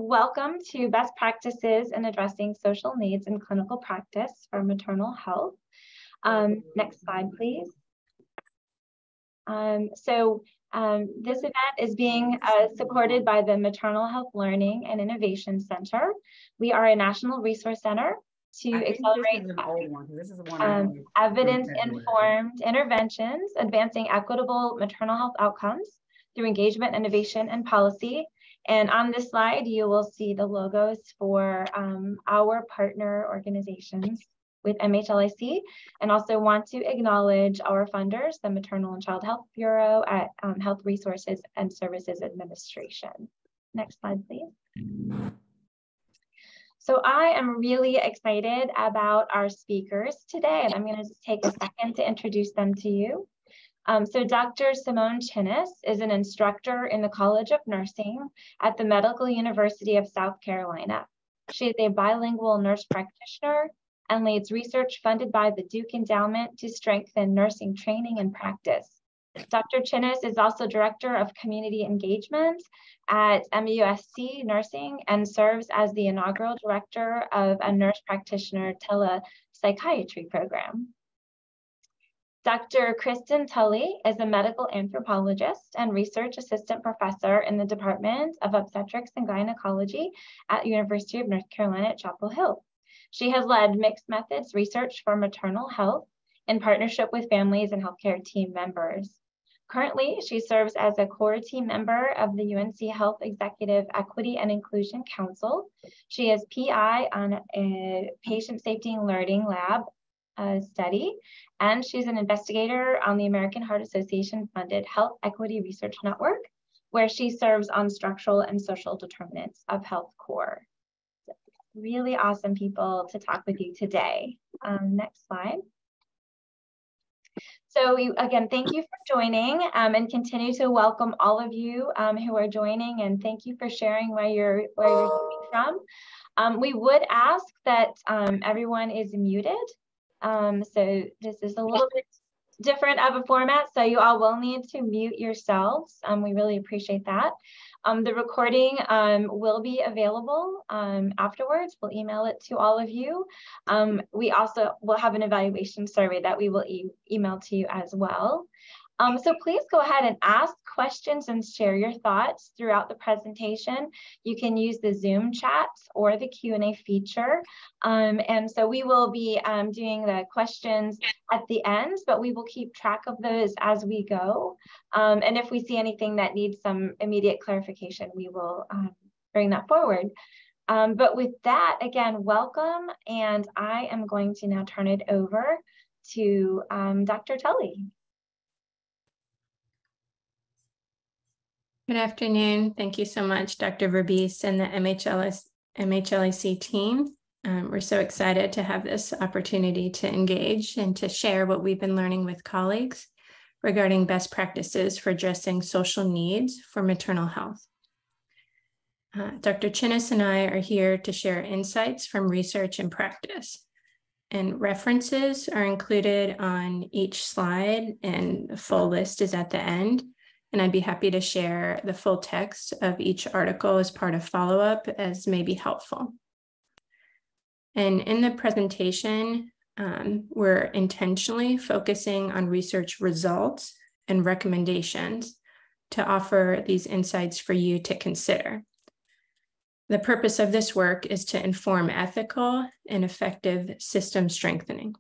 Welcome to Best Practices in Addressing Social Needs in Clinical Practice for Maternal Health. Next slide, please. This event is being supported by the Maternal Health Learning and Innovation Center. We are a national resource center to accelerate evidence-informed interventions, advancing equitable maternal health outcomes through engagement, innovation, and policy. And on this slide, you will see the logos for our partner organizations with MHLIC, and also want to acknowledge our funders, the Maternal and Child Health Bureau at Health Resources and Services Administration. Next slide, please. So I am really excited about our speakers today, and I'm going to just take a second to introduce them to you. So Dr. Simone Chinnis is an instructor in the College of Nursing at the Medical University of South Carolina. She is a bilingual nurse practitioner and leads research funded by the Duke Endowment to strengthen nursing training and practice. Dr. Chinnis is also Director of Community Engagement at MUSC Nursing and serves as the inaugural Director of a Nurse Practitioner Telepsychiatry Program. Dr. Kristin Tully is a medical anthropologist and research assistant professor in the Department of Obstetrics and Gynecology at University of North Carolina at Chapel Hill. She has led mixed methods research for maternal health in partnership with families and healthcare team members. Currently, she serves as a core team member of the UNC Health Executive Equity and Inclusion Council. She is PI on a patient safety and learning lab study, and she's an investigator on the American Heart Association funded Health Equity Research Network, where she serves on structural and social determinants of health core. So really awesome people to talk with you today. Next slide. So again, thank you for joining and continue to welcome all of you who are joining, and thank you for sharing where you're coming from. We would ask that everyone is muted. So this is a little bit different of a format, so you all will need to mute yourselves. We really appreciate that. The recording will be available afterwards. We'll email it to all of you. We also will have an evaluation survey that we will email to you as well. So please go ahead and ask questions and share your thoughts throughout the presentation. You can use the Zoom chat or the Q&A feature. And so we will be doing the questions at the end, but we will keep track of those as we go. And if we see anything that needs some immediate clarification, we will bring that forward. But with that, again, welcome. And I am going to now turn it over to Dr. Tully. Good afternoon. Thank you so much, Dr. Verbies and the MHLIC team. We're so excited to have this opportunity to engage and to share what we've been learning with colleagues regarding best practices for addressing social needs for maternal health. Dr. Chinnis and I are here to share insights from research and practice. And references are included on each slide, and the full list is at the end. And I'd be happy to share the full text of each article as part of follow-up as may be helpful. And in the presentation, we're intentionally focusing on research results and recommendations to offer these insights for you to consider. The purpose of this work is to inform ethical and effective system strengthening.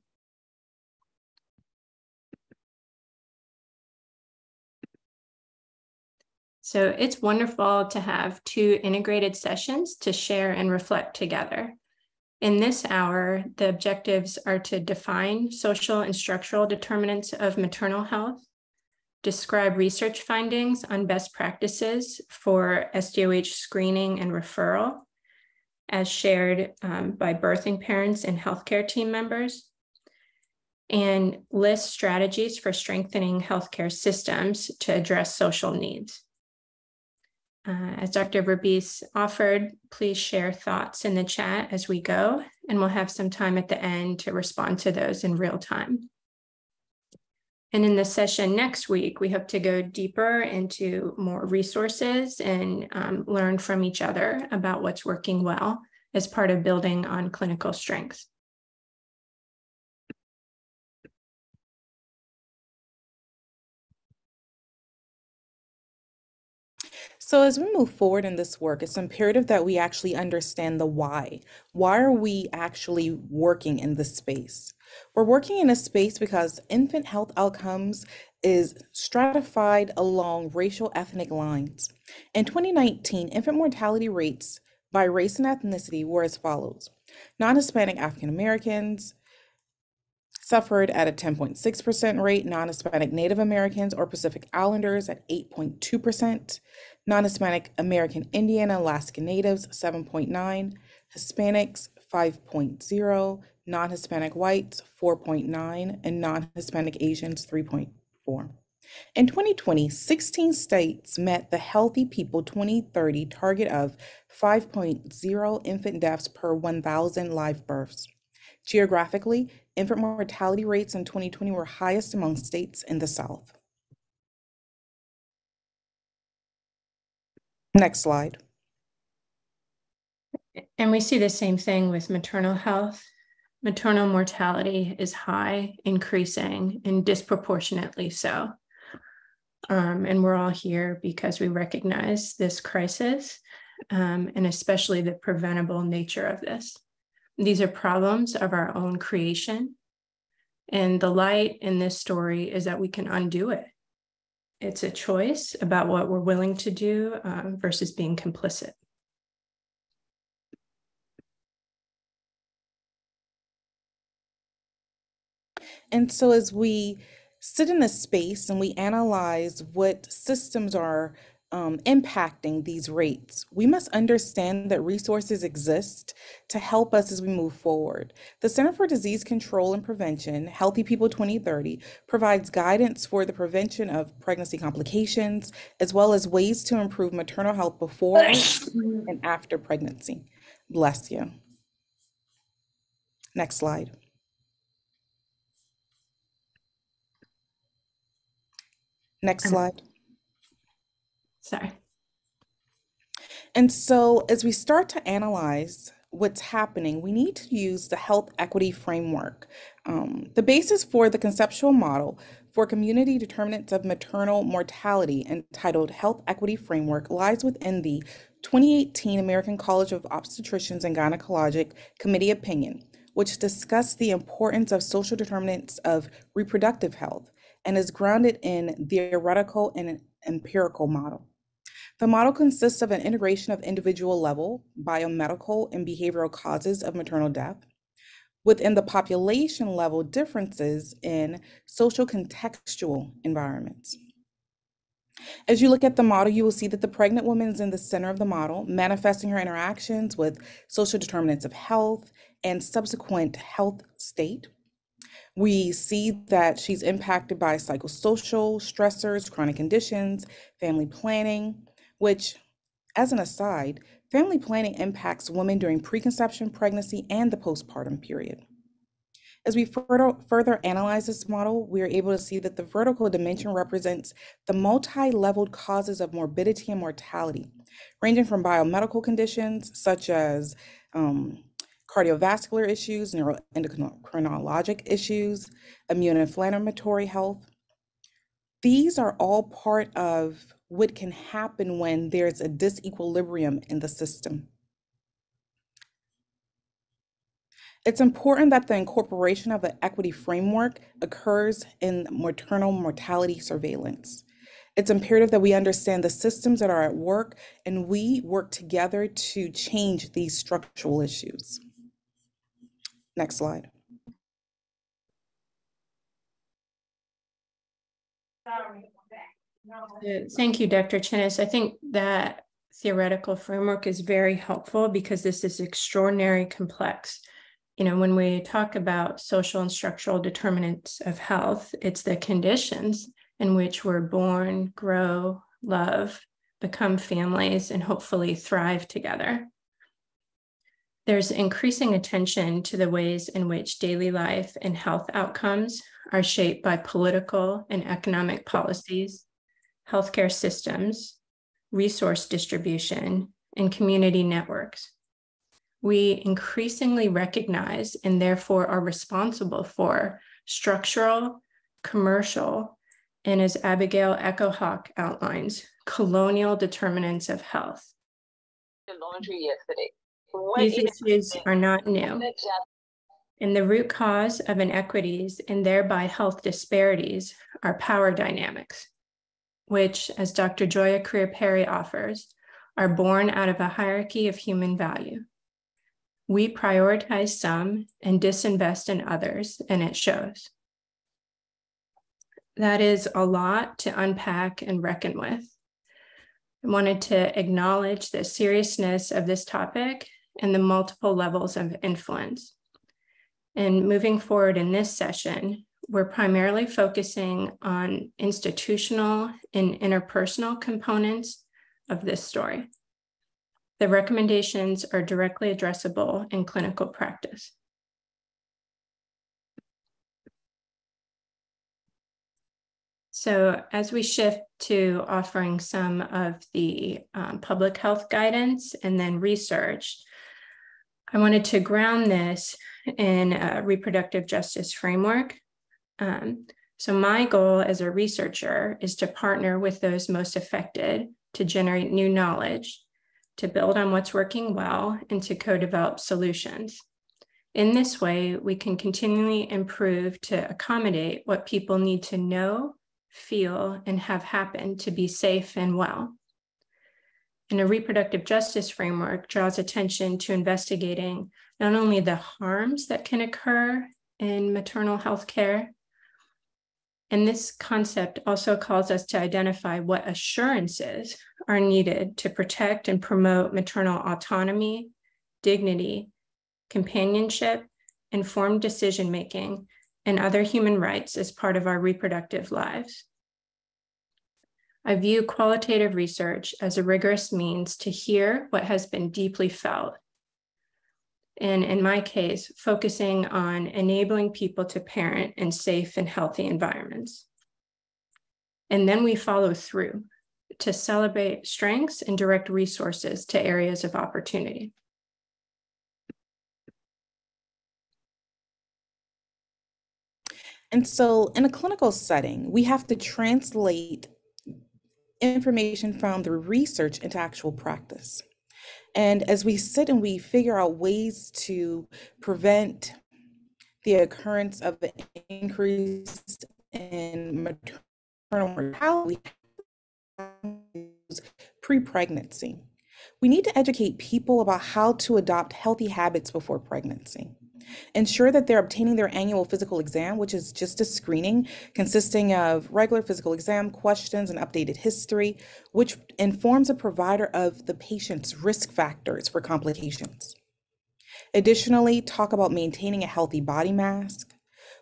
So it's wonderful to have two integrated sessions to share and reflect together. In this hour, the objectives are to define social and structural determinants of maternal health, describe research findings on best practices for SDoH screening and referral, as shared by birthing parents and healthcare team members, and list strategies for strengthening healthcare systems to address social needs. As Dr. Verbies offered, please share thoughts in the chat as we go, and we'll have some time at the end to respond to those in real time. And in the session next week, we hope to go deeper into more resources and learn from each other about what's working well as part of building on clinical strengths. So as we move forward in this work, it's imperative that we actually understand the why. Why are we actually working in this space? We're working in a space because infant health outcomes is stratified along racial ethnic lines. In 2019, infant mortality rates by race and ethnicity were as follows. Non-Hispanic African Americans suffered at a 10.6% rate, non-Hispanic Native Americans or Pacific Islanders at 8.2%, non-Hispanic American Indian and Alaska Natives 7.9%, Hispanics 5.0%, non-Hispanic whites 4.9%, and non-Hispanic Asians 3.4%. In 2020, 16 states met the Healthy People 2030 target of 5.0 infant deaths per 1,000 live births. Geographically, infant mortality rates in 2020 were highest among states in the South. Next slide. And we see the same thing with maternal health. Maternal mortality is high, increasing, and disproportionately so. And we're all here because we recognize this crisis, and especially the preventable nature of this. These are problems of our own creation. And the light in this story is that we can undo it. It's a choice about what we're willing to do versus being complicit. And so as we sit in this space and we analyze what systems are impacting these rates, we must understand that resources exist to help us as we move forward. The Center for Disease Control and Prevention, Healthy People 2030, provides guidance for the prevention of pregnancy complications, as well as ways to improve maternal health before and after pregnancy. Bless you. Next slide. Next slide. Sorry. And so as we start to analyze what's happening, we need to use the health equity framework. The basis for the conceptual model for community determinants of maternal mortality, entitled Health Equity Framework, lies within the 2018 American College of Obstetricians and Gynecologic Committee opinion, which discussed the importance of social determinants of reproductive health and is grounded in theoretical and an empirical model. The model consists of an integration of individual level, biomedical, and behavioral causes of maternal death, within the population level differences in social contextual environments. As you look at the model, you will see that the pregnant woman is in the center of the model, manifesting her interactions with social determinants of health and subsequent health state. We see that she's impacted by psychosocial stressors, chronic conditions, family planning, which, as an aside, family planning impacts women during preconception, pregnancy, and the postpartum period. As we further analyze this model, we are able to see that the vertical dimension represents the multi-leveled causes of morbidity and mortality, ranging from biomedical conditions such as cardiovascular issues, neuroendocrinologic issues, immune inflammatory health. These are all part of what can happen when there's a disequilibrium in the system. It's important that the incorporation of an equity framework occurs in maternal mortality surveillance. It's imperative that we understand the systems that are at work and we work together to change these structural issues. Next slide. Thank you, Dr. Chinnis. I think that theoretical framework is very helpful because this is extraordinarily complex. You know, when we talk about social and structural determinants of health, it's the conditions in which we're born, grow, love, become families, and hopefully thrive together. There's increasing attention to the ways in which daily life and health outcomes are shaped by political and economic policies, healthcare systems, resource distribution, and community networks. We increasingly recognize and therefore are responsible for structural, commercial, and as Abigail Echo Hawk outlines, colonial determinants of health. The laundry yesterday. These issues are not new, and the root cause of inequities and thereby health disparities are power dynamics, which, as Dr. Joya Creer-Perry offers, are born out of a hierarchy of human value. We prioritize some and disinvest in others, and it shows. That is a lot to unpack and reckon with. I wanted to acknowledge the seriousness of this topic and the multiple levels of influence. And moving forward in this session, we're primarily focusing on institutional and interpersonal components of this story. The recommendations are directly addressable in clinical practice. So as we shift to offering some of the public health guidance and then research, I wanted to ground this in a reproductive justice framework. So my goal as a researcher is to partner with those most affected to generate new knowledge, to build on what's working well, and to co-develop solutions. In this way, we can continually improve to accommodate what people need to know, feel, and have happen to be safe and well. And a reproductive justice framework draws attention to investigating not only the harms that can occur in maternal health care, and this concept also calls us to identify what assurances are needed to protect and promote maternal autonomy, dignity, companionship, informed decision-making, and other human rights as part of our reproductive lives. I view qualitative research as a rigorous means to hear what has been deeply felt. And in my case, focusing on enabling people to parent in safe and healthy environments. And then we follow through to celebrate strengths and direct resources to areas of opportunity. And so in a clinical setting, we have to translate information from the research into actual practice. And as we sit and we figure out ways to prevent the occurrence of an increase in maternal mortality pre-pregnancy, we need to educate people about how to adopt healthy habits before pregnancy. Ensure that they're obtaining their annual physical exam, which is just a screening consisting of regular physical exam questions and updated history, which informs a provider of the patient's risk factors for complications. Additionally, talk about maintaining a healthy body mass.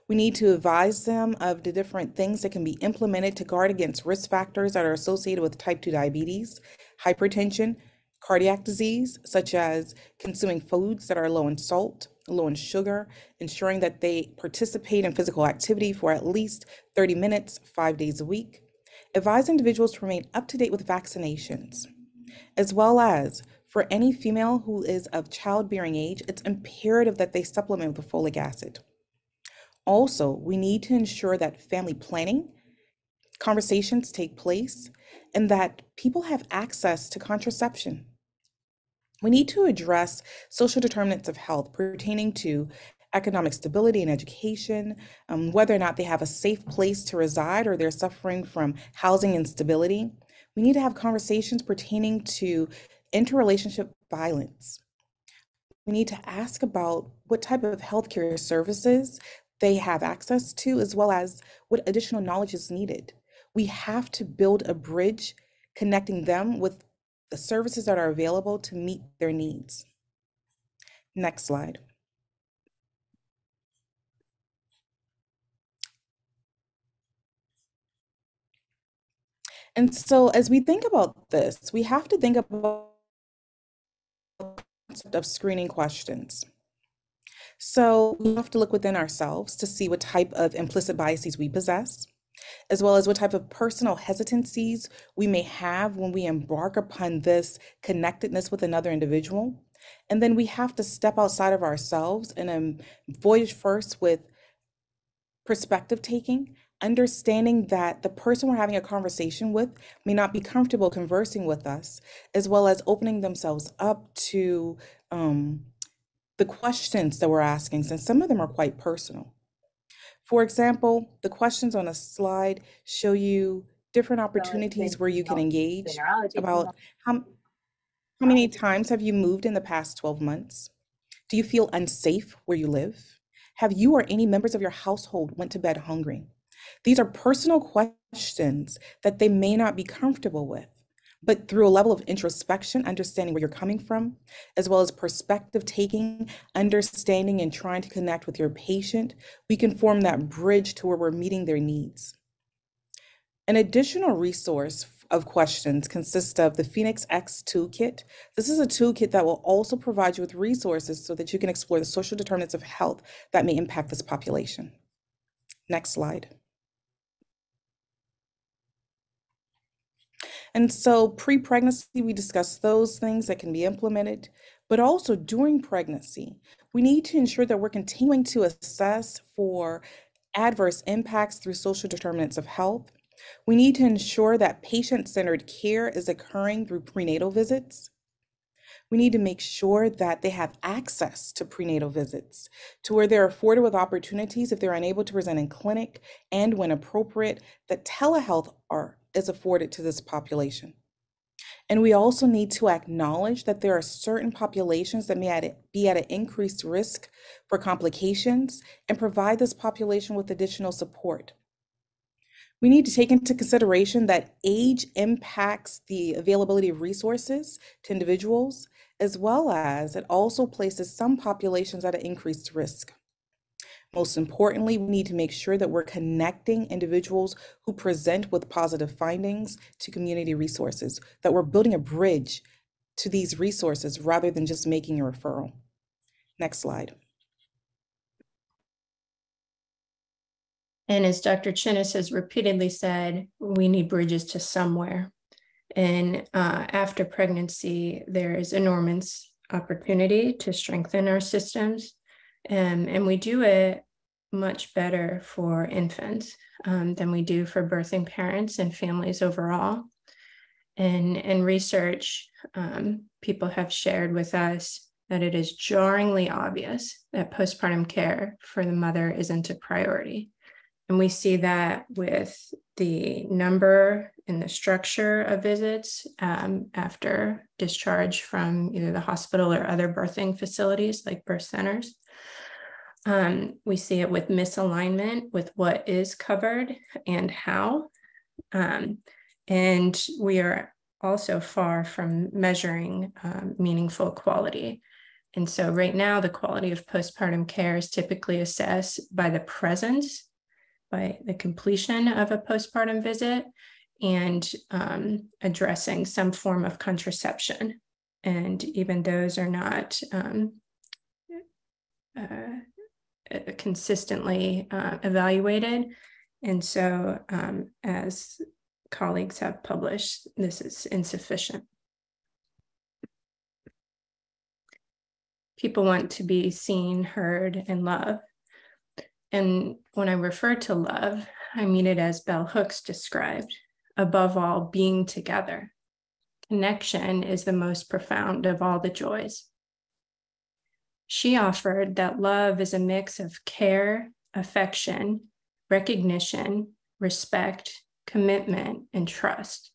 We need to advise them of the different things that can be implemented to guard against risk factors that are associated with type 2 diabetes, hypertension, cardiac disease, such as consuming foods that are low in salt, low in sugar, ensuring that they participate in physical activity for at least 30 minutes, 5 days a week. Advise individuals to remain up to date with vaccinations, as well as for any female who is of childbearing age, it's imperative that they supplement with folic acid. Also, we need to ensure that family planning conversations take place and that people have access to contraception. We need to address social determinants of health pertaining to economic stability and education, whether or not they have a safe place to reside or they're suffering from housing instability. We need to have conversations pertaining to interrelationship violence. We need to ask about what type of healthcare services they have access to, as well as what additional knowledge is needed. We have to build a bridge connecting them with the services that are available to meet their needs. Next slide. And so as we think about this, we have to think about the concept of screening questions. So we have to look within ourselves to see what type of implicit biases we possess, as well as what type of personal hesitancies we may have when we embark upon this connectedness with another individual. And then we have to step outside of ourselves and voyage first with perspective taking, understanding that the person we're having a conversation with may not be comfortable conversing with us, as well as opening themselves up to the questions that we're asking, since some of them are quite personal. For example, the questions on a slide show you different opportunities where you can engage about how many times have you moved in the past 12 months? Do you feel unsafe where you live? Have you or any members of your household went to bed hungry? These are personal questions that they may not be comfortable with, but through a level of introspection, understanding where you're coming from, as well as perspective taking, understanding and trying to connect with your patient, we can form that bridge to where we're meeting their needs. An additional resource of questions consists of the Phoenix X Toolkit. This is a toolkit that will also provide you with resources so that you can explore the social determinants of health that may impact this population. Next slide. And so pre-pregnancy, we discussed those things that can be implemented, but also during pregnancy, we need to ensure that we're continuing to assess for adverse impacts through social determinants of health. We need to ensure that patient-centered care is occurring through prenatal visits. We need to make sure that they have access to prenatal visits, to where they're afforded with opportunities if they're unable to present in clinic, and when appropriate, that telehealth is afforded to this population. And we also need to acknowledge that there are certain populations that may be at an increased risk for complications and provide this population with additional support. We need to take into consideration that age impacts the availability of resources to individuals, as well as it also places some populations at an increased risk. Most importantly, we need to make sure that we're connecting individuals who present with positive findings to community resources, that we're building a bridge to these resources rather than just making a referral. Next slide. And as Dr. Chinnis has repeatedly said, we need bridges to somewhere. And after pregnancy, there is enormous opportunity to strengthen our systems. And we do it much better for infants than we do for birthing parents and families overall. And in research, people have shared with us that it is jarringly obvious that postpartum care for the mother isn't a priority. And we see that with the number and the structure of visits after discharge from either the hospital or other birthing facilities like birth centers. We see it with misalignment with what is covered and how. And we are also far from measuring meaningful quality. And so right now, the quality of postpartum care is typically assessed by the presence, by the completion of a postpartum visit, and addressing some form of contraception. And even those are not consistently evaluated. And so as colleagues have published, this is insufficient. People want to be seen, heard, and loved. And when I refer to love, I mean it as Bell Hooks described, above all, being together. Connection is the most profound of all the joys. She offered that love is a mix of care, affection, recognition, respect, commitment, and trust,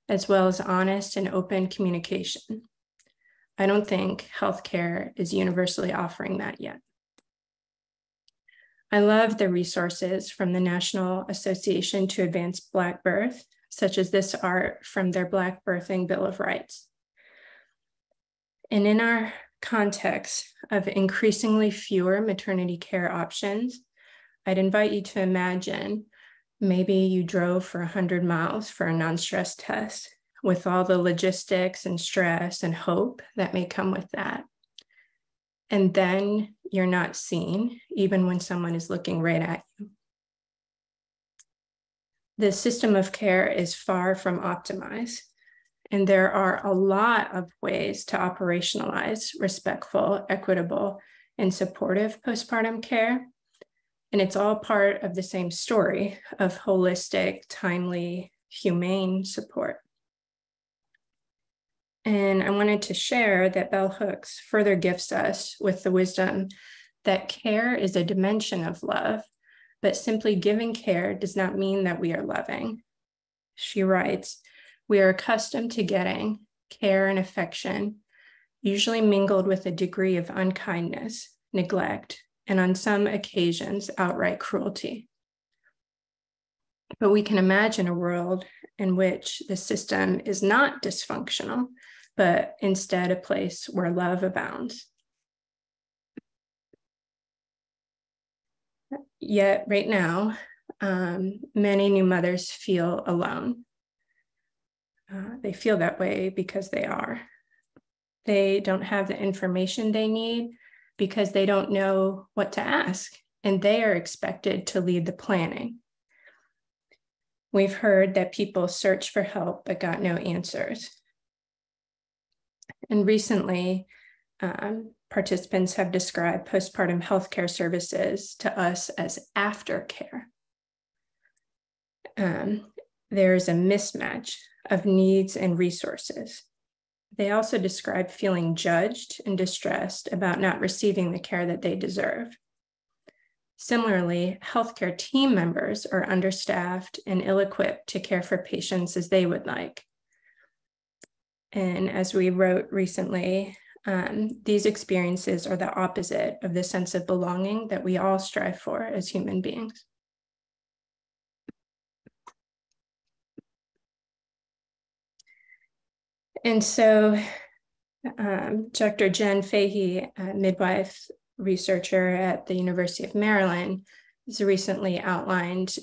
as well as honest and open communication. I don't think healthcare is universally offering that yet. I love the resources from the National Association to Advance Black Birth, such as this art from their Black Birthing Bill of Rights. And in our context of increasingly fewer maternity care options, I'd invite you to imagine maybe you drove for 100 miles for a non-stress test with all the logistics and stress and hope that may come with that. and then you're not seen, even when someone is looking right at you. The system of care is far from optimized, and there are a lot of ways to operationalize respectful, equitable, and supportive postpartum care. And it's all part of the same story of holistic, timely, humane support. And I wanted to share that Bell Hooks further gifts us with the wisdom that care is a dimension of love, but simply giving care does not mean that we are loving. She writes, "We are accustomed to getting care and affection, usually mingled with a degree of unkindness, neglect, and on some occasions, outright cruelty. But we can imagine a world in which the system is not dysfunctional, but instead a place where love abounds." Yet right now, many new mothers feel alone. They feel that way because they are. They don't have the information they need because they don't know what to ask, and they are expected to lead the planning. We've heard that people search for help but got no answers. And recently, participants have described postpartum healthcare services to us as aftercare. There's a mismatch of needs and resources. They also describe feeling judged and distressed about not receiving the care that they deserve. Similarly, healthcare team members are understaffed and ill-equipped to care for patients as they would like. And as we wrote recently, these experiences are the opposite of the sense of belonging that we all strive for as human beings. And so Dr. Jen Fahey, a midwife researcher at the University of Maryland, has recently outlined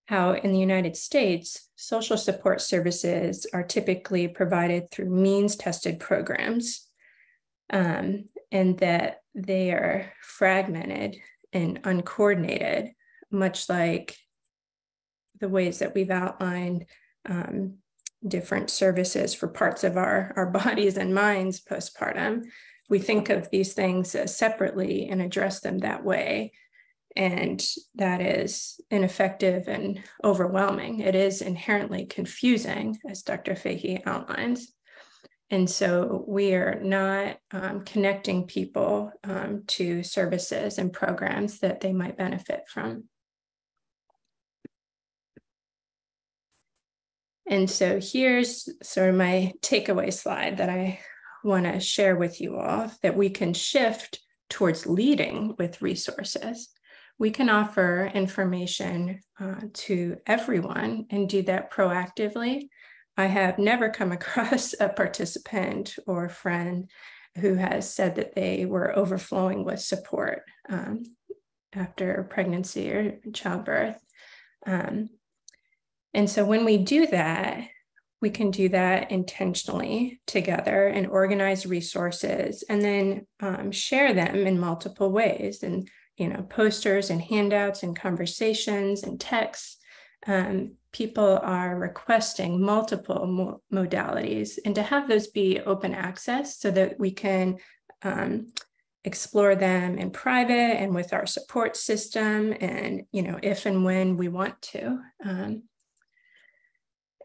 how in the United States, social support services are typically provided through means-tested programs, and that they are fragmented and uncoordinated, much like the ways that we've outlined different services for parts of our bodies and minds postpartum. We think of these things separately and address them that way. And that is ineffective and overwhelming. It is inherently confusing, as Dr. Fahey outlines. And so we are not connecting people to services and programs that they might benefit from. And so here's sort of my takeaway slide that I want to share with you all, that we can shift towards leading with resources. We can offer information to everyone and do that proactively. I have never come across a participant or friend who has said that they were overflowing with support after pregnancy or childbirth. And so when we do that, we can do that intentionally together and organize resources and then share them in multiple ways. And posters and handouts and conversations and texts. People are requesting multiple modalities, and to have those be open access so that we can explore them in private and with our support system, and if and when we want to.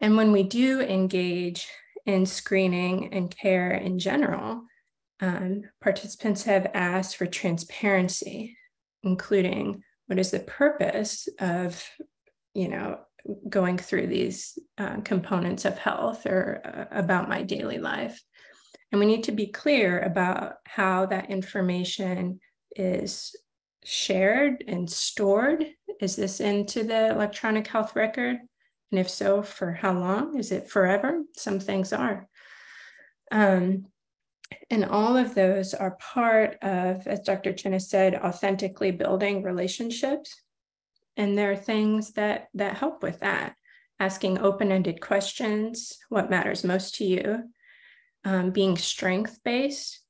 And when we do engage in screening and care in general, participants have asked for transparency, including what is the purpose of, going through these components of health or about my daily life. And we need to be clear about how that information is shared and stored. Is this into the electronic health record? And if so, for how long? Is it forever? Some things are. And all of those are part of, as Dr. Chinnis said, authentically building relationships. And there are things that help with that. Asking open-ended questions, what matters most to you, being strength-based,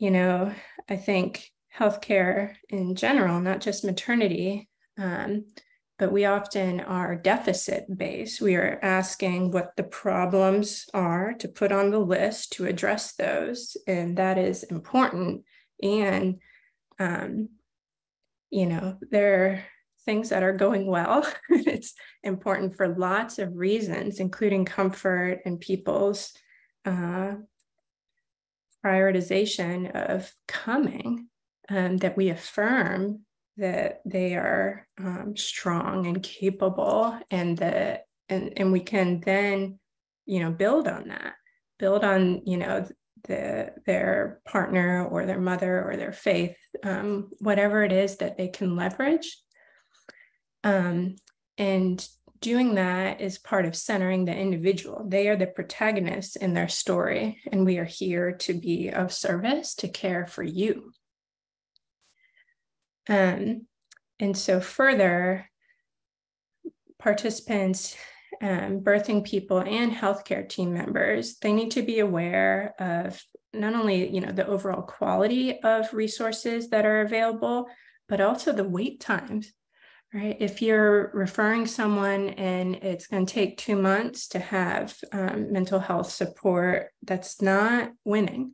I think healthcare in general, not just maternity, but we often are deficit-based. We are asking what the problems are to put on the list to address those, and that is important. And, there are things that are going well. It's important for lots of reasons, including comfort and people's prioritization of coming, that we affirm that they are strong and capable, and we can then, build on that, their partner or their mother or their faith, whatever it is that they can leverage. And doing that is part of centering the individual. They are the protagonists in their story, and we are here to be of service, to care for you. And so further, participants, birthing people, and healthcare team members, they need to be aware of not only, the overall quality of resources that are available, but also the wait times, right? If you're referring someone and it's going to take 2 months to have mental health support, that's not winning.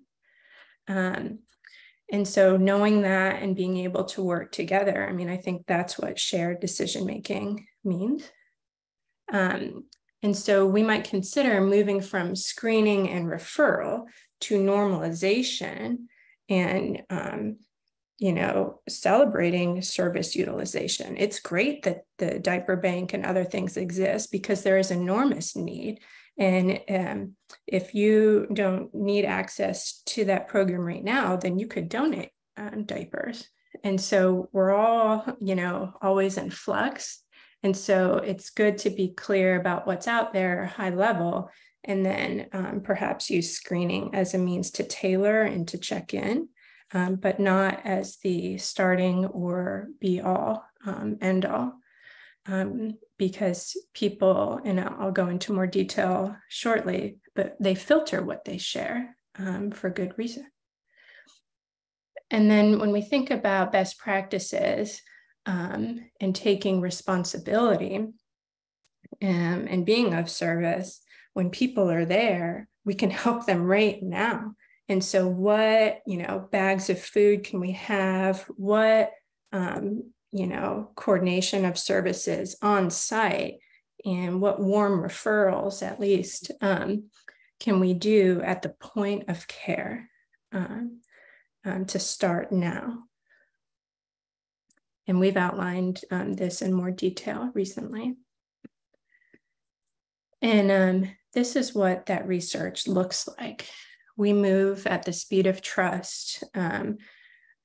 And so knowing that and being able to work together, I think that's what shared decision-making means. And so we might consider moving from screening and referral to normalization and, celebrating service utilization. It's great that the diaper bank and other things exist because there is enormous need. And if you don't need access to that program right now, then you could donate diapers. And so we're all, always in flux. And so it's good to be clear about what's out there, high level, and then perhaps use screening as a means to tailor and to check in, but not as the starting or be all, end all. Because people, and I'll go into more detail shortly, but they filter what they share for good reason. And then when we think about best practices and taking responsibility and being of service, when people are there, we can help them right now. And so what, bags of food can we have? What, coordination of services on site, and what warm referrals, at least, can we do at the point of care to start now? And we've outlined this in more detail recently. And this is what that research looks like. We move at the speed of trust,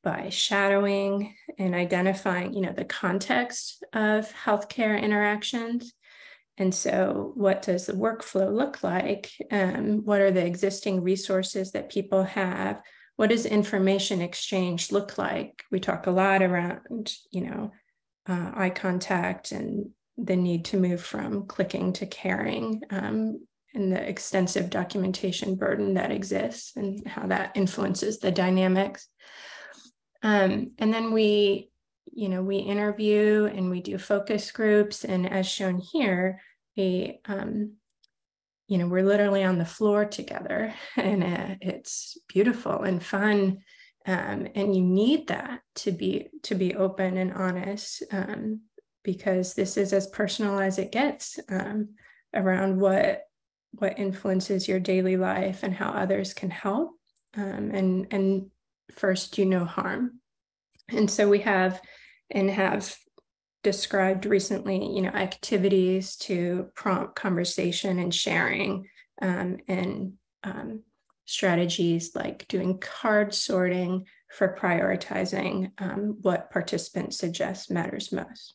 by shadowing and identifying, the context of healthcare interactions. And so what does the workflow look like? What are the existing resources that people have? What does information exchange look like? We talk a lot around, eye contact and the need to move from clicking to caring, and the extensive documentation burden that exists and how that influences the dynamics. And then we interview and we do focus groups. And as shown here, we're literally on the floor together, and it's beautiful and fun. And you need that to be open and honest, because this is as personal as it gets, around what influences your daily life and how others can help. And first, do no harm. And so we have described recently, activities to prompt conversation and sharing, and strategies like doing card sorting for prioritizing what participants suggest matters most.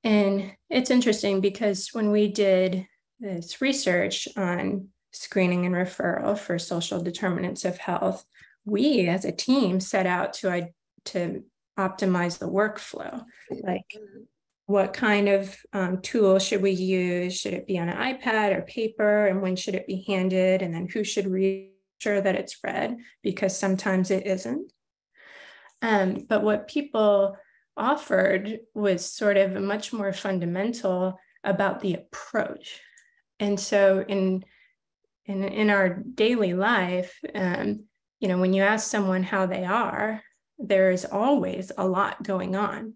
And it's interesting because when we did this research on screening and referral for social determinants of health, we as a team set out to optimize the workflow. Like, what kind of tool should we use? Should it be on an iPad or paper? And when should it be handed? And then who should read, sure that it's read, because sometimes it isn't. But what people offered was sort of a much more fundamental about the approach. And so in our daily life, you know, when you ask someone how they are, there is always a lot going on.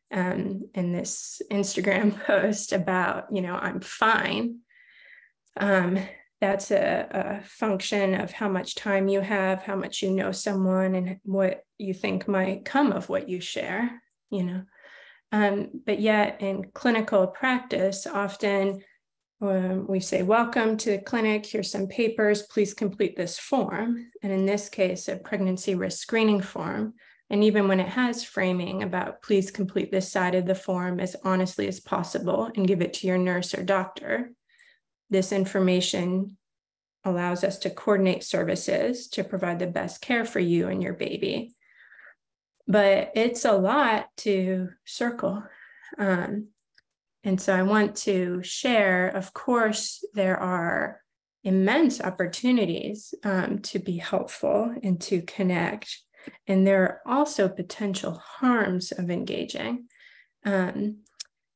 In this Instagram post about, you know, I'm fine. That's a function of how much time you have, how much you know someone, and what you think might come of what you share, you know. But yet in clinical practice, often we say, welcome to the clinic, here's some papers, please complete this form. And in this case, a pregnancy risk screening form. And even when it has framing about please complete this side of the form as honestly as possible and give it to your nurse or doctor, this information allows us to coordinate services to provide the best care for you and your baby. But it's a lot to circle. And so I want to share, of course, there are immense opportunities to be helpful and to connect. And there are also potential harms of engaging. And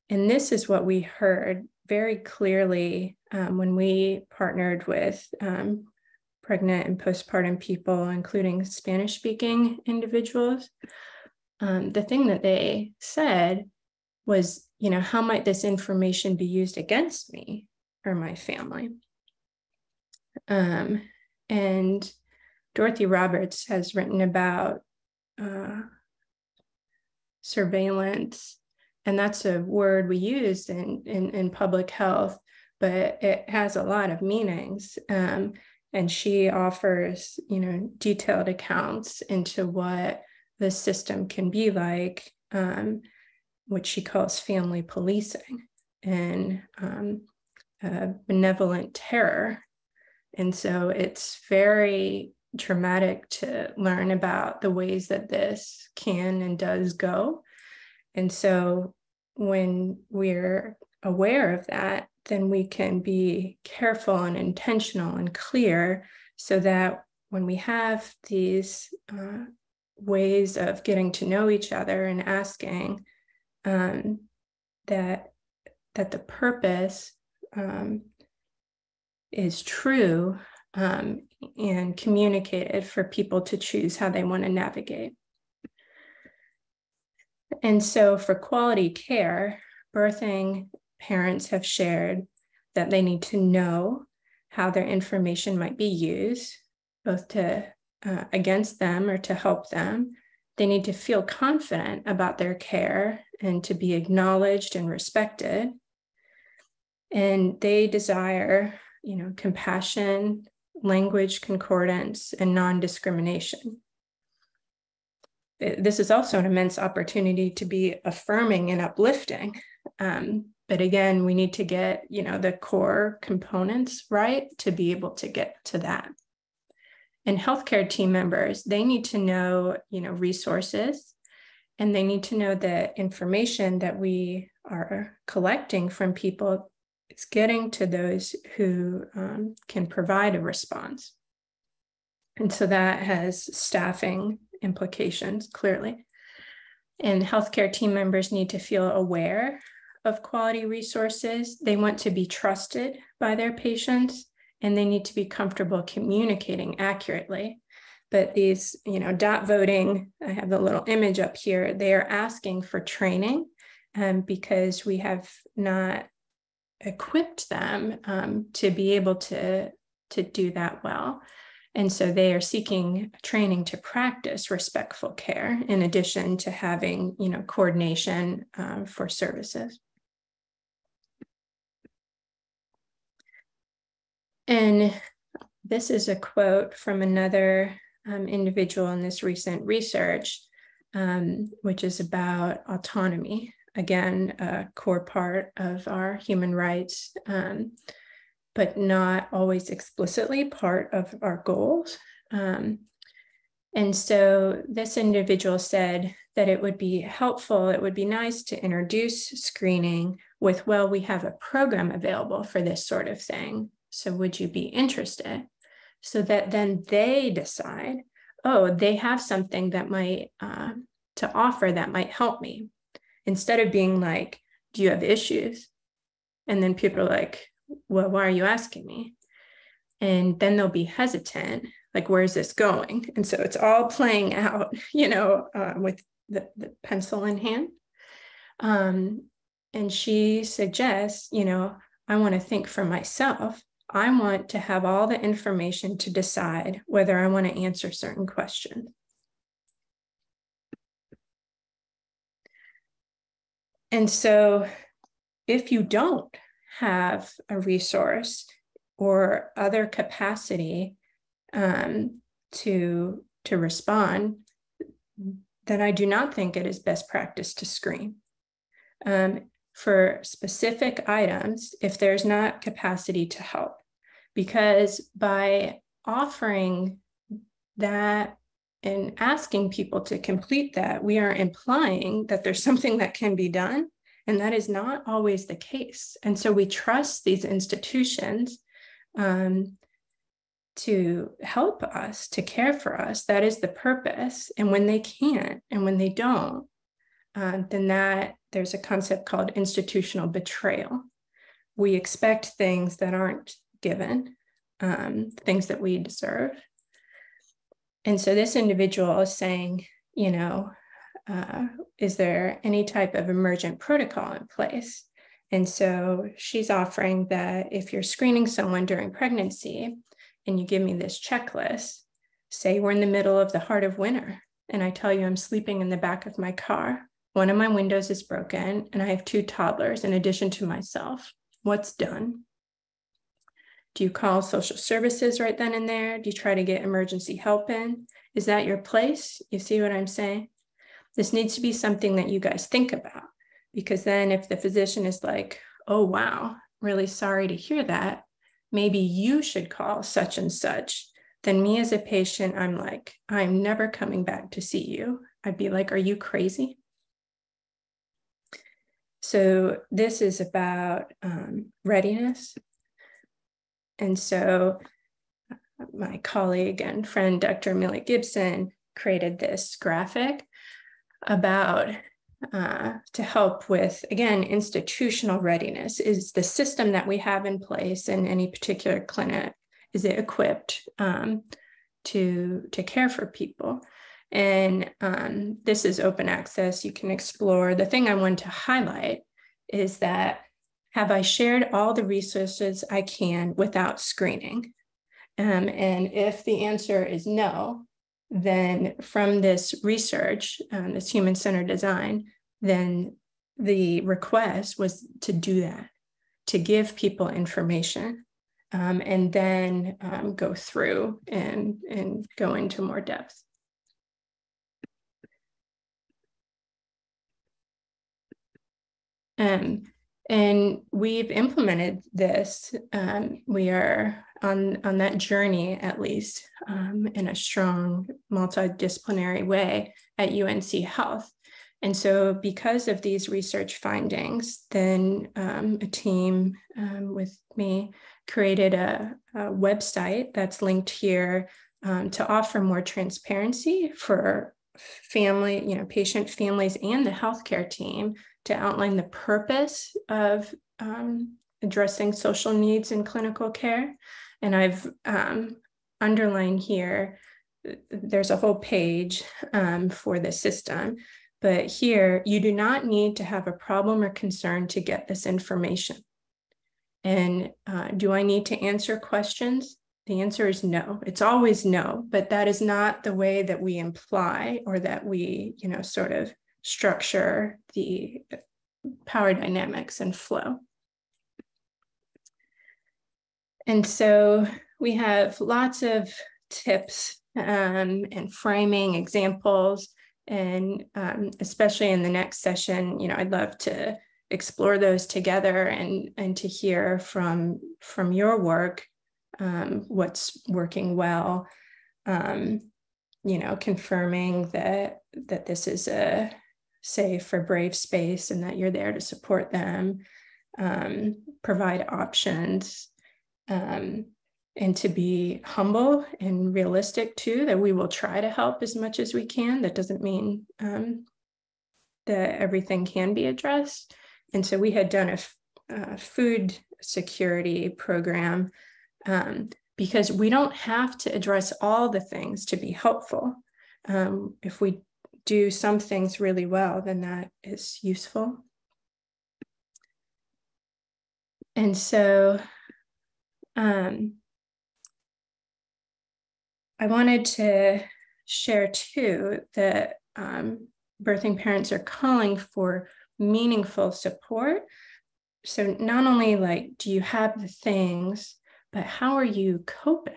this is what we heard very clearly when we partnered with pregnant and postpartum people, including Spanish-speaking individuals. The thing that they said was, you know, how might this information be used against me or my family? And Dorothy Roberts has written about surveillance, and that's a word we use in public health, but it has a lot of meanings. And she offers, you know, detailed accounts into what the system can be like, which she calls family policing and benevolent terror. And so it's very traumatic to learn about the ways that this can and does go. And so when we're aware of that, then we can be careful and intentional and clear so that when we have these ways of getting to know each other and asking that the purpose is true and communicated for people to choose how they want to navigate. And so for quality care, birthing parents have shared that they need to know how their information might be used, both to against them or to help them. They need to feel confident about their care and to be acknowledged and respected. And they desire, you know, compassion, language concordance, and non-discrimination. This is also an immense opportunity to be affirming and uplifting. But again, we need to get, you know, the core components right to be able to get to that. And healthcare team members, they need to know, you know, resources, and they need to know the information that we are collecting from people. It's getting to those who can provide a response. And so that has staffing implications, clearly. And healthcare team members need to feel aware of quality resources. They want to be trusted by their patients, and they need to be comfortable communicating accurately. But these, you know, dot voting, I have the little image up here, they are asking for training because we have not equipped them to be able to do that well. And so they are seeking training to practice respectful care in addition to having, you know, coordination for services. And this is a quote from another individual in this recent research, which is about autonomy. Again, a core part of our human rights, but not always explicitly part of our goals. And so this individual said, that it would be helpful, it would be nice to introduce screening with, well, we have a program available for this sort of thing. So would you be interested? So that then they decide, oh, they have something that might, to offer that might help me. Instead of being like, do you have issues? And then people are like, well, why are you asking me? And then they'll be hesitant, like, where's this going? And so it's all playing out, with the pencil in hand. And she suggests, I want to think for myself. I want to have all the information to decide whether I want to answer certain questions. And so if you don't have a resource or other capacity to respond, then I do not think it is best practice to screen. For specific items, if there's not capacity to help, because by offering that and asking people to complete that, we are implying that there's something that can be done, and that is not always the case. And so we trust these institutions to help us, to care for us. That is the purpose. And when they can't, and when they don't, then there's a concept called institutional betrayal. We expect things that aren't given, things that we deserve. And so this individual is saying, is there any type of emergent protocol in place? And so she's offering that if you're screening someone during pregnancy and you give me this checklist, say we're in the middle of the heart of winter and I tell you I'm sleeping in the back of my car, one of my windows is broken and I have 2 toddlers in addition to myself, what's done? Do you call social services right then and there? Do you try to get emergency help in? Is that your place? You see what I'm saying? This needs to be something that you guys think about, because then if the physician is like, oh, wow, really sorry to hear that, maybe you should call such and such. Then me as a patient, I'm like, I'm never coming back to see you. I'd be like, are you crazy? So this is about readiness. And so my colleague and friend, Dr. MHLIC Gibson, created this graphic about to help with, again, institutional readiness. Is the system that we have in place in any particular clinic, is it equipped to care for people? And this is open access. You can explore. The thing I want to highlight is that, have I shared all the resources I can without screening? And if the answer is no, then from this research, this human-centered design, then the request was to do that, to give people information, and then go through and go into more depth. And we've implemented this. We are on that journey, at least, in a strong multidisciplinary way at UNC Health. And so because of these research findings, then a team with me created a website that's linked here to offer more transparency for patient families and the healthcare team, to outline the purpose of addressing social needs in clinical care. And I've underlined here, there's a whole page for the system, but here you do not need to have a problem or concern to get this information. And do I need to answer questions? The answer is no. It's always no, but that is not the way that we imply or that we, sort of structure the power dynamics and flow. And so we have lots of tips and framing examples, and especially in the next session, I'd love to explore those together and to hear from your work what's working well. confirming that this is a safe or brave space and that you're there to support them, provide options, and to be humble and realistic too, that we will try to help as much as we can. That doesn't mean that everything can be addressed. And so we had done a food security program because we don't have to address all the things to be helpful. If we do some things really well, then that is useful. And so I wanted to share too that birthing parents are calling for meaningful support. So not only like, do you have the things, but how are you coping?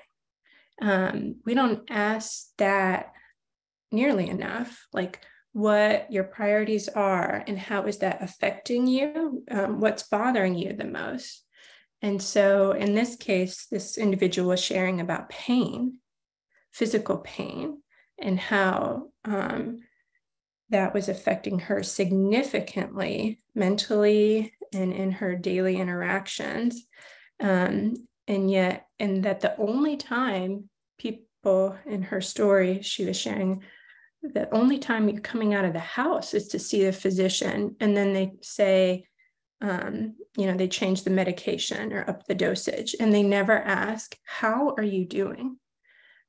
We don't ask that nearly enough, like what your priorities are and how is that affecting you? What's bothering you the most? And so in this case, this individual was sharing about pain, physical pain, and how that was affecting her significantly mentally and in her daily interactions. And that the only time people in her story, she was sharing, the only time you're coming out of the house is to see a physician. And then they say, they change the medication or up the dosage, and they never ask, how are you doing?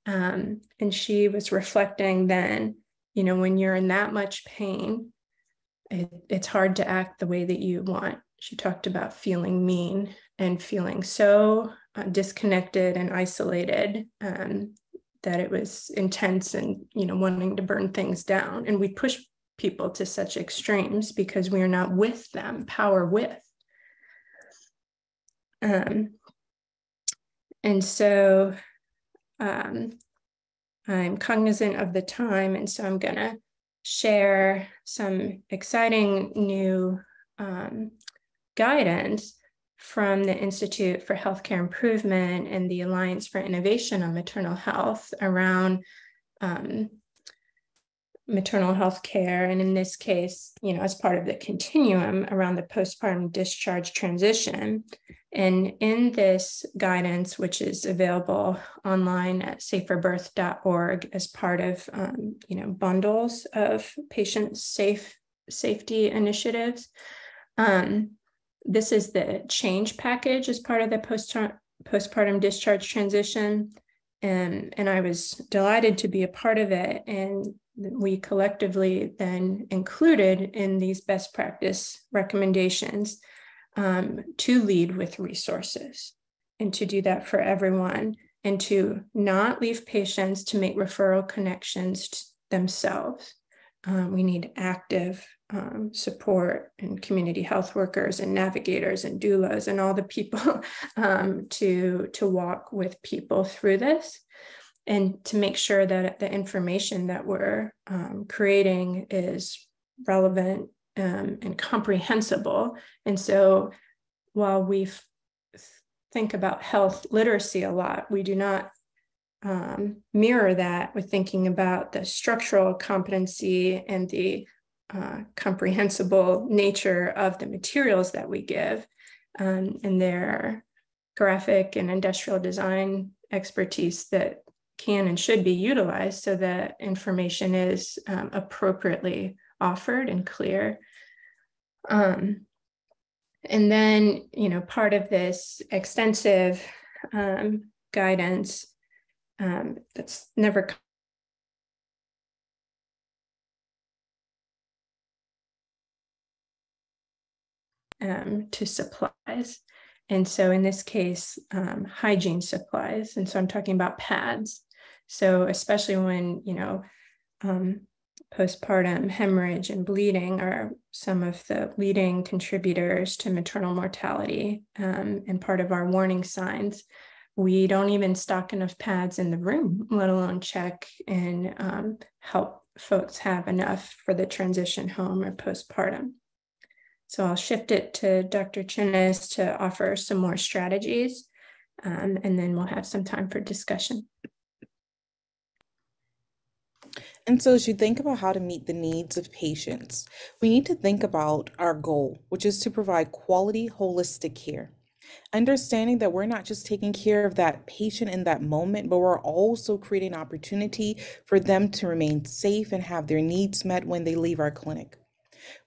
And she was reflecting then, when you're in that much pain, it's hard to act the way that you want. She talked about feeling mean and feeling so disconnected and isolated that it was intense and, wanting to burn things down. And we push people to such extremes because we are not with them, power with. And so I'm cognizant of the time, and so I'm going to share some exciting new guidance from the Institute for Healthcare Improvement and the Alliance for Innovation on Maternal Health around maternal health care. And in this case, as part of the continuum around the postpartum discharge transition. And in this guidance, which is available online at saferbirth.org as part of, bundles of patient safety initiatives, this is the change package as part of the postpartum discharge transition. And I was delighted to be a part of it. And we collectively then included in these best practice recommendations to lead with resources and to do that for everyone and to not leave patients to make referral connections themselves. We need active support and community health workers and navigators and doulas and all the people to walk with people through this and to make sure that the information that we're creating is relevant and comprehensible. And so while we think about health literacy a lot, we do not mirror that with thinking about the structural competency and the comprehensible nature of the materials that we give and their graphic and industrial design expertise that can and should be utilized so that information is appropriately offered and clear. And then, part of this extensive guidance that's never to supplies. And so in this case, hygiene supplies. And so I'm talking about pads. So especially when, postpartum hemorrhage and bleeding are some of the leading contributors to maternal mortality and part of our warning signs. We don't even stock enough pads in the room, let alone check and help folks have enough for the transition home or postpartum. So I'll shift it to Dr. Chinnis to offer some more strategies, and then we'll have some time for discussion. And so as you think about how to meet the needs of patients, we need to think about our goal, which is to provide quality, holistic care. Understanding that we're not just taking care of that patient in that moment, but we're also creating an opportunity for them to remain safe and have their needs met when they leave our clinic.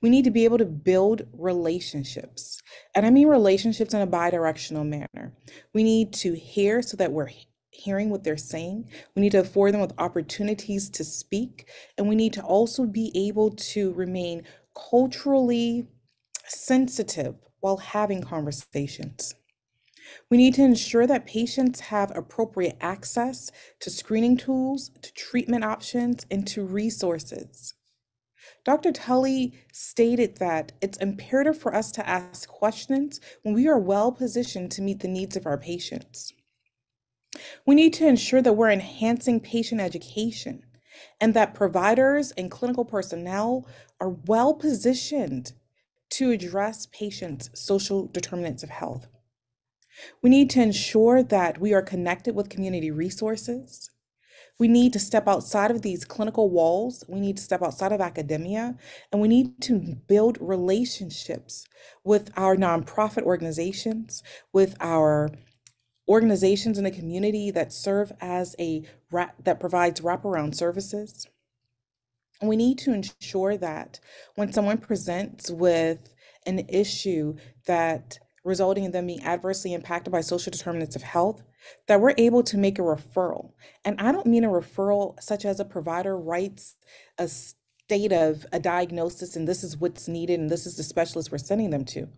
We need to be able to build relationships. And I mean relationships in a bi-directional manner. We need to hear so that we're hearing what they're saying. We need to afford them with opportunities to speak. And we need to also be able to remain culturally sensitive while having conversations. We need to ensure that patients have appropriate access to screening tools, to treatment options, and to resources. Dr. Tully stated that it's imperative for us to ask questions when we are well positioned to meet the needs of our patients. We need to ensure that we're enhancing patient education and that providers and clinical personnel are well positioned to address patients' social determinants of health. We need to ensure that we are connected with community resources. We need to step outside of these clinical walls. We need to step outside of academia, and we need to build relationships with our nonprofit organizations, with our organizations in the community that serve as that provides wraparound services. And we need to ensure that when someone presents with an issue that resulting in them being adversely impacted by social determinants of health, that we're able to make a referral. And I don't mean a referral such as a provider writes a state of a diagnosis and this is what's needed and this is the specialist we're sending them to,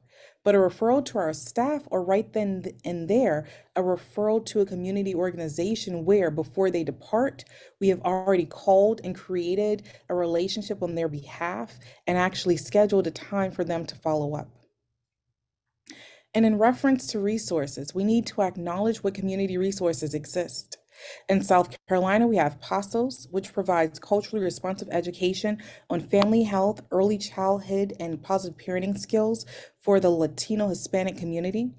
but a referral to our staff, or right then and there, a referral to a community organization where before they depart, we have already called and created a relationship on their behalf and actually scheduled a time for them to follow up. And in reference to resources, we need to acknowledge what community resources exist. In South Carolina, we have PASOS, which provides culturally responsive education on family health, early childhood, and positive parenting skills for the Latino Hispanic community.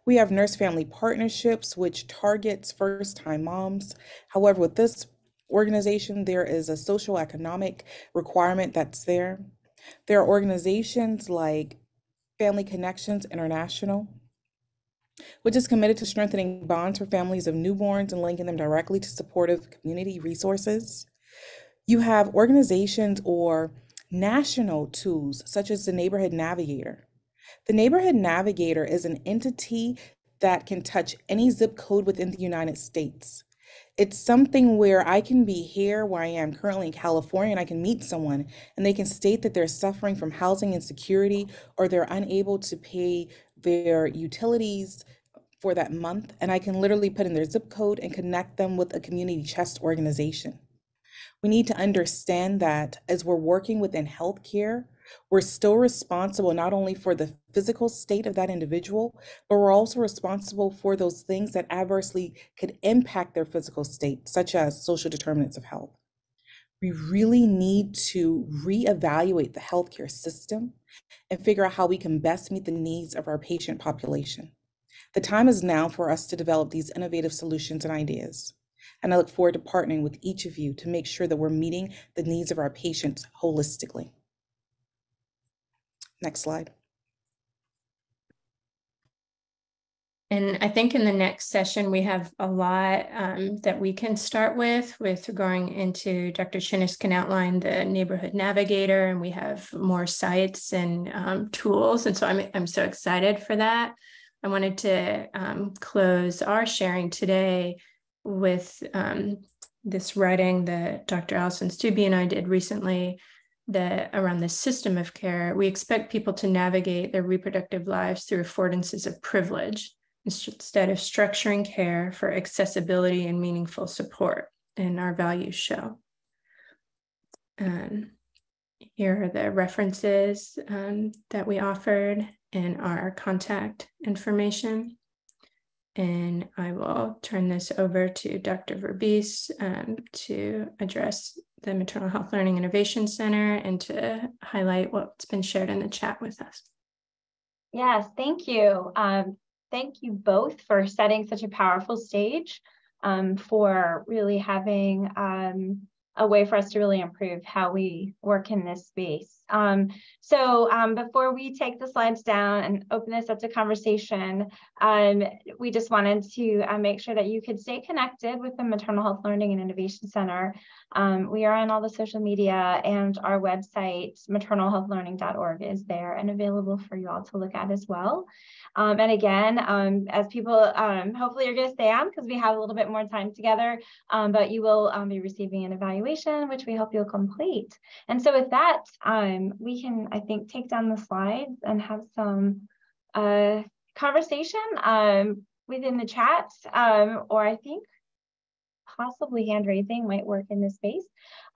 We have Nurse Family Partnerships, which targets first-time moms. However, with this organization, there is a social economic requirement that's there. There are organizations like Family Connections International, which is committed to strengthening bonds for families of newborns and linking them directly to supportive community resources. You have organizations or national tools such as the Neighborhood Navigator. The Neighborhood Navigator is an entity that can touch any zip code within the United States. It's something where I can be here where I am currently in California and I can meet someone and they can state that they're suffering from housing insecurity or they're unable to pay their utilities for that month. And I can literally put in their zip code and connect them with a community chest organization. We need to understand that as we're working within healthcare, we're still responsible not only for the physical state of that individual, but we're also responsible for those things that adversely could impact their physical state, such as social determinants of health. We really need to reevaluate the healthcare system and figure out how we can best meet the needs of our patient population. The time is now for us to develop these innovative solutions and ideas. And I look forward to partnering with each of you to make sure that we're meeting the needs of our patients holistically. Next slide. And I think in the next session, we have a lot that we can start with going into Dr. Chinnis can outline the Neighborhood Navigator, and we have more sites and tools. And so I'm so excited for that. I wanted to close our sharing today with this writing that Dr. Allison Stubbe and I did recently around the system of care. We expect people to navigate their reproductive lives through affordances of privilege instead of structuring care for accessibility and meaningful support, and our values show. Here are the references that we offered and our contact information. And I will turn this over to Dr. Verbies to address the Maternal Health Learning Innovation Center and to highlight what's been shared in the chat with us. Yes, thank you. Thank you both for setting such a powerful stage, for really having a way for us to really improve how we work in this space. Before we take the slides down and open this up to conversation, we just wanted to make sure that you could stay connected with the Maternal Health Learning and Innovation Center. We are on all the social media, and our website, maternalhealthlearning.org, is there and available for you all to look at as well. And again, as people, hopefully you're going to stay on because we have a little bit more time together, but you will be receiving an evaluation, which we hope you'll complete. And so with that, we can, I think, take down the slides and have some conversation within the chat, or I think possibly hand raising might work in this space.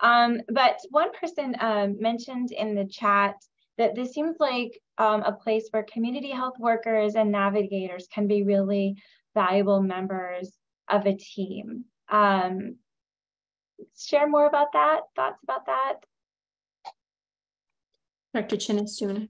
But one person mentioned in the chat that this seems like a place where community health workers and navigators can be really valuable members of a team. Share more about that, thoughts about that? Dr. Chinnis, do you want to?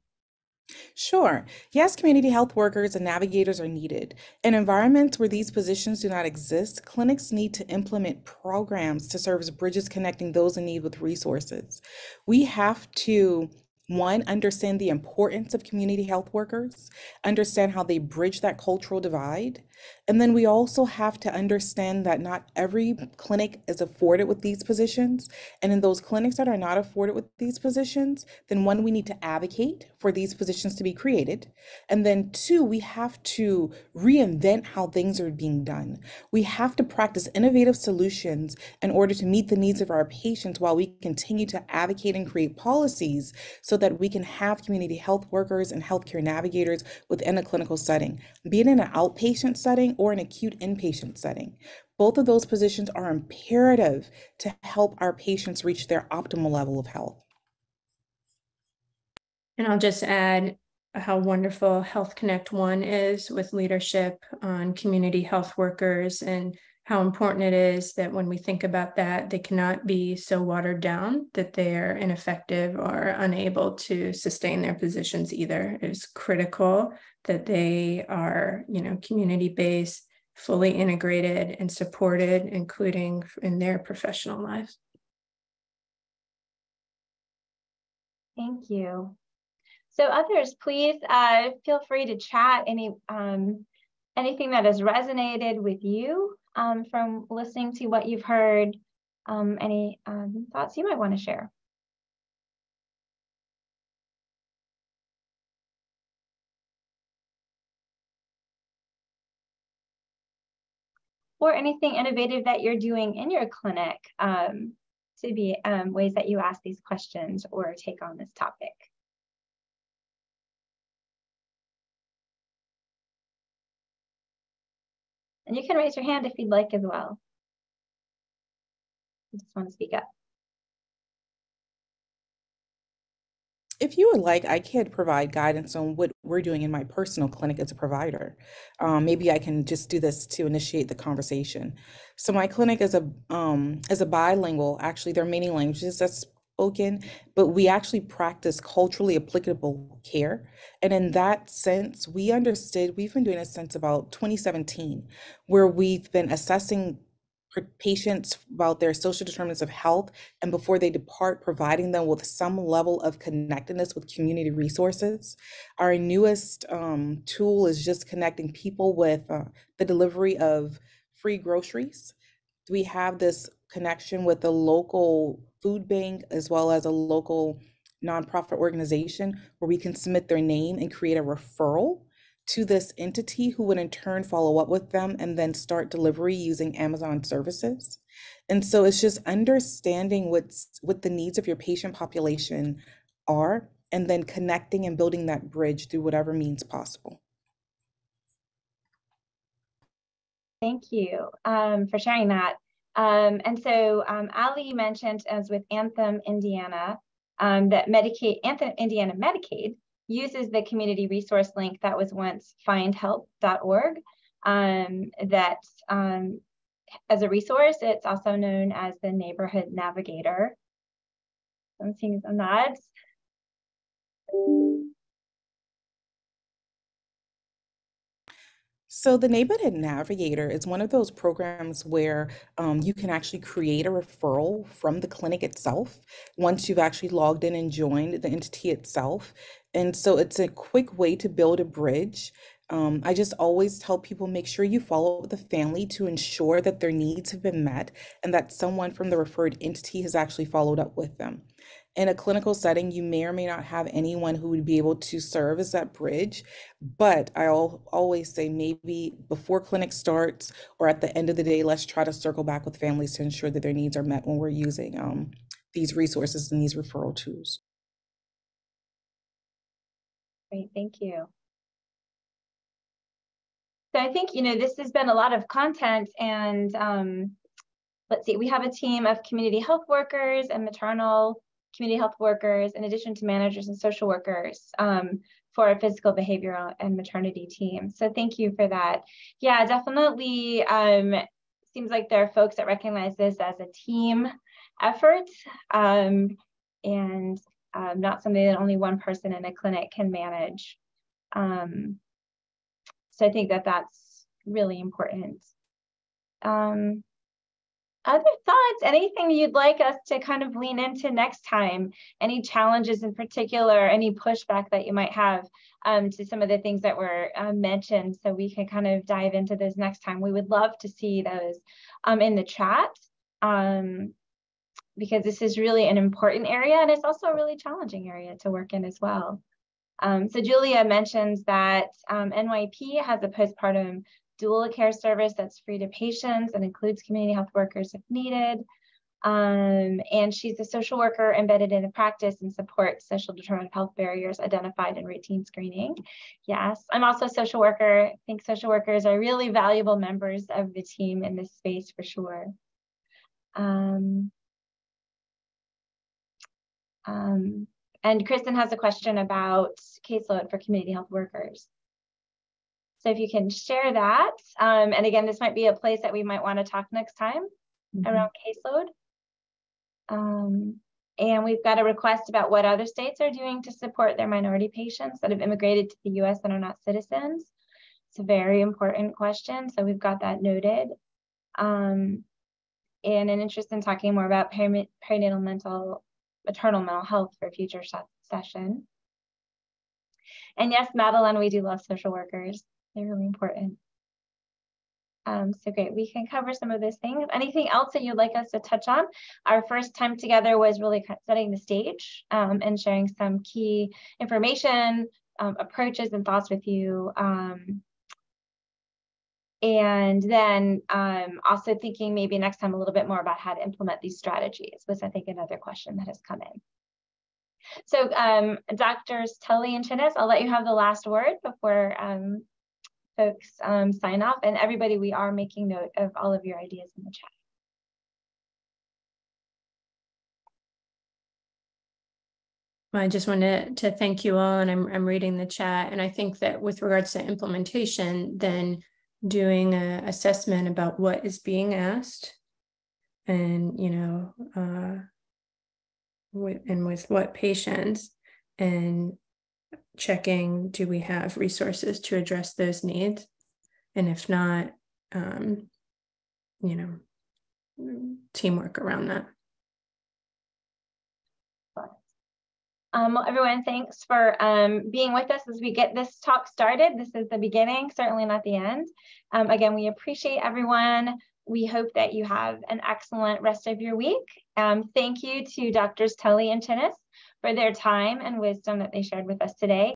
Sure. Yes, community health workers and navigators are needed. In environments where these positions do not exist, clinics need to implement programs to serve as bridges connecting those in need with resources. We have to, one, understand the importance of community health workers, understand how they bridge that cultural divide. And then we also have to understand that not every clinic is afforded with these positions. And in those clinics that are not afforded with these positions, then one, we need to advocate for these positions to be created. And then two, we have to reinvent how things are being done. We have to practice innovative solutions in order to meet the needs of our patients while we continue to advocate and create policies so that we can have community health workers and healthcare navigators within a clinical setting, be it in an outpatient setting or an acute inpatient setting. Both of those positions are imperative to help our patients reach their optimal level of health. And I'll just add how wonderful Health Connect One is with leadership on community health workers, and how important it is that when we think about that, they cannot be so watered down that they're ineffective or unable to sustain their positions either. It's critical that they are, community-based, fully integrated and supported, including in their professional lives. Thank you. So others, please feel free to chat anything that has resonated with you from listening to what you've heard, any thoughts you might want to share. Or anything innovative that you're doing in your clinic to be ways that you ask these questions or take on this topic. And you can raise your hand if you'd like as well. I just want to speak up. If you would like, I could provide guidance on what we're doing in my personal clinic as a provider. Maybe I can just do this to initiate the conversation. So my clinic is a bilingual, actually there are many languages that's spoken, but we actually practice culturally applicable care. And in that sense, we've been doing this since about 2017, where we've been assessing patients about their social determinants of health, and before they depart, providing them with some level of connectedness with community resources. Our newest tool is just connecting people with the delivery of free groceries. We have this connection with the local food bank as well as a local nonprofit organization where we can submit their name and create a referral to this entity who would in turn follow up with them and then start delivery using Amazon services. And so it's just understanding what the needs of your patient population are, and then connecting and building that bridge through whatever means possible. Thank you for sharing that. And so Ali mentioned, as with Anthem Indiana, that Anthem Indiana Medicaid uses the community resource link that was once findhelp.org. That as a resource, it's also known as the Neighborhood Navigator. I'm seeing some nods. So the Neighborhood Navigator is one of those programs where you can actually create a referral from the clinic itself once you've actually logged in and joined the entity itself. And so it's a quick way to build a bridge. I just always tell people make sure you follow up with the family to ensure that their needs have been met and that someone from the referred entity has actually followed up with them. In a clinical setting, you may or may not have anyone who would be able to serve as that bridge, but I'll always say maybe before clinic starts or at the end of the day, let's try to circle back with families to ensure that their needs are met when we're using these resources and these referral tools. Great, thank you. So I think, this has been a lot of content, and let's see, we have a team of community health workers and maternal community health workers, in addition to managers and social workers for our physical, behavioral, and maternity team. So thank you for that. Yeah, definitely seems like there are folks that recognize this as a team effort and not something that only one person in a clinic can manage. So I think that that's really important. Other thoughts, anything you'd like us to kind of lean into next time? Any challenges in particular, any pushback that you might have to some of the things that were mentioned, so we can kind of dive into those next time? We would love to see those in the chat because this is really an important area, and it's also a really challenging area to work in as well. So Julia mentions that NYP has a postpartum doula care service that's free to patients and includes community health workers if needed. And she's a social worker embedded in the practice and supports social determinant of health barriers identified in routine screening. Yes, I'm also a social worker. I think social workers are really valuable members of the team in this space for sure. And Kristin has a question about caseload for community health workers. So if you can share that, and again, this might be a place that we might want to talk next time around caseload. And we've got a request about what other states are doing to support their minority patients that have immigrated to the US and are not citizens. It's a very important question, so we've got that noted. And an interest in talking more about maternal mental health for future session. And yes, Madeline, we do love social workers. They're really important. So great, we can cover some of those things. Anything else that you'd like us to touch on? Our first time together was really setting the stage and sharing some key information, approaches and thoughts with you. And then also thinking maybe next time a little bit more about how to implement these strategies was, I think, another question that has come in. So Drs. Tully and Chinnis, I'll let you have the last word before folks sign off. And everybody, we are making note of all of your ideas in the chat. Well, I just wanted to thank you all, and I'm reading the chat. And I think that with regards to implementation, then doing an assessment about what is being asked and, with what patients, and checking, do we have resources to address those needs? And if not, teamwork around that. Well, everyone, thanks for being with us as we get this talk started. This is the beginning, certainly not the end. Again, we appreciate everyone. We hope that you have an excellent rest of your week. Thank you to Drs. Tully and Chinnis for their time and wisdom that they shared with us today.